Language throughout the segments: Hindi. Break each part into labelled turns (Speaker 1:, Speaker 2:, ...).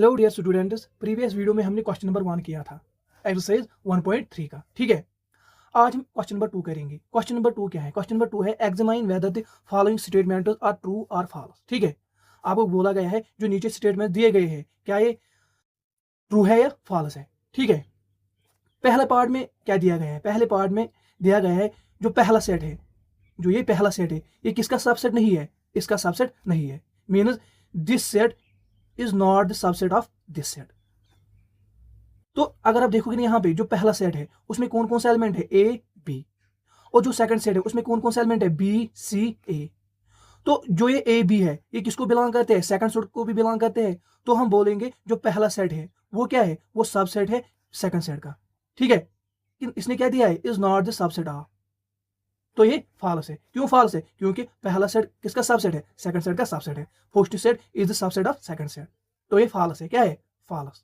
Speaker 1: Hello dear students, previous video में हमने क्वेश्चन नंबर 1 किया था एक्सरसाइज 1.3 का। ठीक है, आज हम क्वेश्चन नंबर 2 करेंगे। क्वेश्चन नंबर 2 क्या है? क्वेश्चन नंबर 2 है examine whether the following statements are true और फॉल्स। ठीक है, आपको बोला गया है जो नीचे स्टेटमेंट दिए गए हैं क्या ये ट्रू है या फॉल्स है। ठीक है, पहले पार्ट में क्या दिया गया है? पहले पार्ट में दिया गया है जो पहला सेट है, जो ये पहला सेट है, ये किसका सबसेट नहीं है? इसका सबसेट नहीं है। Means this set is not the subset of this set. तो अगर आप देखोगे ना, यहाँ पे जो पहला सेट है उसमें कौन कौन सा एलिमेंट है? A B. और जो सेकंड सेट है उसमें कौन कौन सा एलिमेंट है? बी सी ए। तो जो ये ए बी है ये किसको बिलोंग करते हैं? सेकंड सेट को भी बिलोंग करते हैं। तो हम बोलेंगे जो पहला सेट है वो क्या है? वो सबसेट है सेकंड सेट का। ठीक है, इसने क्या दिया है? Is not the subset of. तो ये फॉल्स है। क्यों फॉल्स है? क्योंकि पहला सेट किसका सबसेट है? सेकंड सेट का सबसेट है। First set is the subset of second set. तो ये फॉल्स है। क्या है? फॉल्स।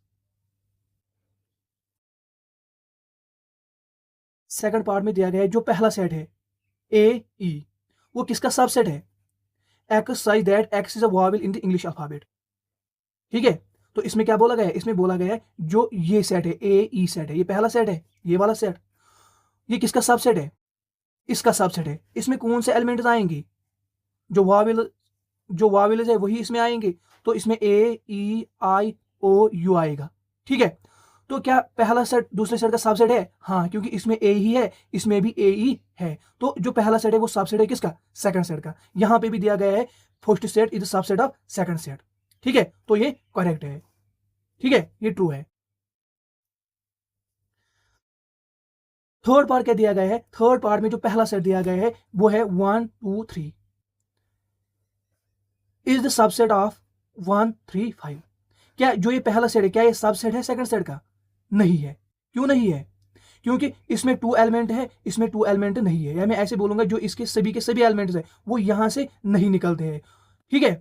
Speaker 1: सेकंड पार्ट में दिया गया है जो पहला सेट है ए ई, वो किसका सबसेट है? X such that x is a vowel in the English alphabet. ठीक है, तो इसमें क्या बोला गया है? इसमें बोला गया है जो ये सेट है ए ई सेट है, ये पहला सेट है, ये वाला सेट, ये किसका सबसेट है? इसका सबसेट है। इसमें कौन से एलिमेंट्स आएंगे? जो वावेल, जो वावेल्स है वही इसमें आएंगे। तो इसमें ए ई आई ओ यू आएगा। ठीक है, तो क्या पहला सेट दूसरे सेट का सबसेट है? हाँ, क्योंकि इसमें ए ही है, इसमें भी ए ही है। तो जो पहला सेट है वो सबसेट है किसका? सेकंड सेट का। यहां पे भी दिया गया है first set is subset of second set. ठीक है, तो ये करेक्ट है। ठीक है, ये ट्रू है। थर्ड पार्ट क्या दिया गया है? थर्ड पार्ट में जो पहला सेट दिया गया है वो है 1 2 3 इज द सबसेट ऑफ 1 3 5। क्या जो ये पहला सेट है क्या ये सबसेट है सेकंड सेट का? नहीं है। क्यों नहीं है? क्योंकि इसमें टू एलिमेंट है, इसमें टू एलिमेंट नहीं है। या मैं ऐसे बोलूंगा जो इसके सभी के सभी एलिमेंट्स है वो यहां से नहीं निकलते हैं। ठीक है,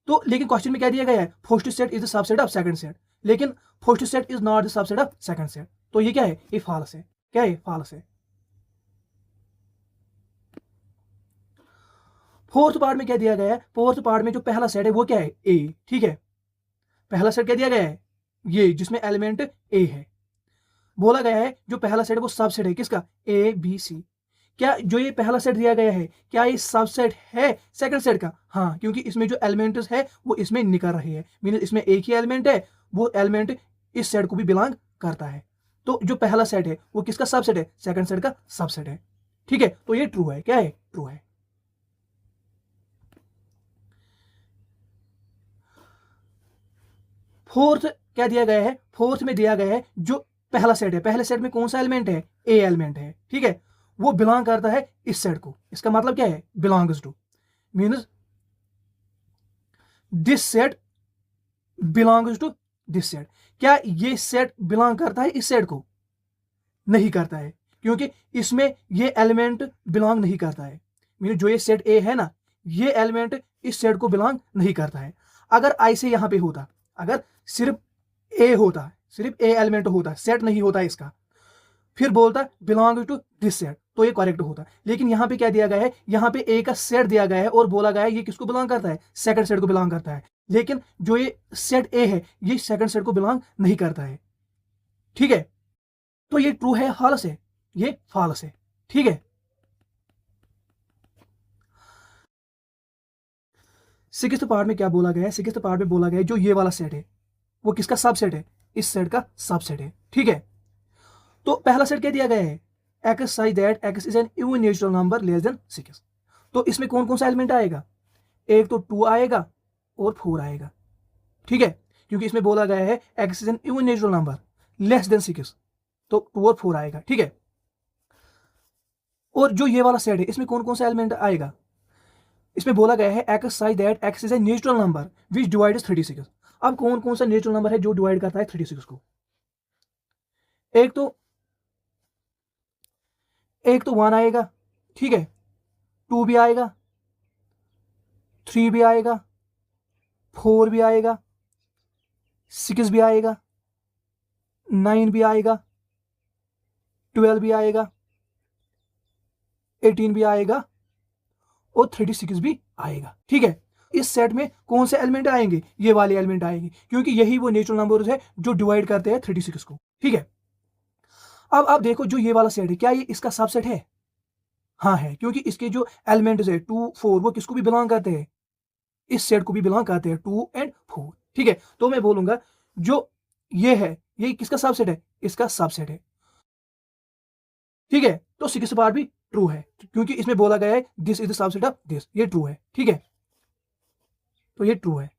Speaker 1: तो लेकिन क्वेश्चन में क्या दिया गया है? First set is the subset of second set, लेकिन first set is not the subset of second set. तो ये क्या है? ये फॉल्स है। क्या है? फॉल्स है। फोर्थ पार्ट में क्या दिया गया है? फोर्थ पार्ट में जो पहला सेट है वो क्या है? ए। ठीक है, पहला सेट क्या दिया गया है? ये जिसमें एलिमेंट ए है। बोला गया है जो पहला सेट है वो सबसेट है किसका? A B C. क्या जो ये पहला सेट दिया गया है क्या ये सबसेट है सेकंड सेट का? हाँ, क्योंकि इसमें जो एलिमेंट्स है वो इसमें निकल रहे हैं। मीन इसमें एक ही एलिमेंट है, वो एलिमेंट इस सेट को भी बिलोंग करता है। तो जो पहला सेट है वो किसका सबसेट है? सेकंड सेट का सबसेट है। ठीक है, तो ये ट्रू है। क्या है? ट्रू है। फोर्थ क्या दिया गया है? फोर्थ में दिया गया है जो पहला सेट है, पहले सेट में कौन सा एलिमेंट है? ए एलिमेंट है। ठीक है, वो बिलोंग करता है इस सेट को। इसका मतलब क्या है? Belongs to. Means this set belongs to this set. क्या ये सेट बिलोंग करता है इस सेट को? नहीं करता है, क्योंकि इसमें ये एलिमेंट बिलोंग नहीं करता है। मीन जो ये सेट ए है ना, ये एलिमेंट इस सेट को बिलोंग नहीं करता है। अगर ऐसे यहां पे होता, अगर सिर्फ ए होता, सिर्फ ए एलिमेंट होता, सेट नहीं होता इसका, फिर बोलता बिलोंग टू दिस सेट, तो ये करेक्ट होता। लेकिन यहाँ पे क्या दिया गया है? यहाँ पे ए का सेट दिया गया है और बोला गया है ये किसको बिलोंग करता है? सेकंड सेट को बिलोंग करता है। लेकिन जो ये सेट ए है ये सेकंड सेट को बिलोंग नहीं करता है। ठीक है, तो ये ट्रू है फॉल्स है? ये फॉल्स है। ठीक है, सिक्स्थ पार्ट में क्या बोला गया है? सिक्स्थ पार्ट में बोला गया है जो ये वाला सेट है वो किसका सबसेट है? इस सेट का सबसेट है। ठीक है, तो पहला सेट क्या दिया गया है? X such that x is an even natural number less than 6। तो इसमें कौन कौन सा एलिमेंट आएगा? एक तो 2 आएगा और 4 आएगा। ठीक है, क्योंकि इसमें बोला गया है x is an even natural number less than 6, तो 2 और 4 आएगा। ठीक है, और जो ये वाला सेट है इसमें कौन कौन सा एलिमेंट आएगा? इसमें बोला गया है x such that x is a natural number which divide 36। अब कौन कौन सा नेचुरल नंबर है जो डिवाइड करता है 36 को? एक तो 1 आएगा। ठीक है, 2 भी आएगा, 3 भी आएगा, 4 भी आएगा, 6 भी आएगा, 9 भी आएगा, 12 भी आएगा, 18 भी आएगा और 36 भी आएगा। ठीक है, इस सेट में कौन से एलिमेंट आएंगे, ये वाले एलिमेंट आएंगे, क्योंकि यही वो नेचुरल नंबर्स है जो डिवाइड करते हैं 36 को। ठीक है, अब आप देखो जो ये वाला सेट है, क्या ये इसका सबसेट है? हाँ है, क्योंकि इसके जो एलिमेंट्स है 2 4 वो किसको भी बिलोंग करते हैं, इस सेट को भी बिलोंग करते हैं 2 और 4। ठीक है, तो मैं बोलूंगा जो ये है ये किसका सबसेट है, इसका सबसेट है। ठीक है, तो 6 पार्ट भी ट्रू है, क्योंकि इसमें बोला गया है this is the subset of this, ये ट्रू है। ठीक है, तो ये ट्रू है।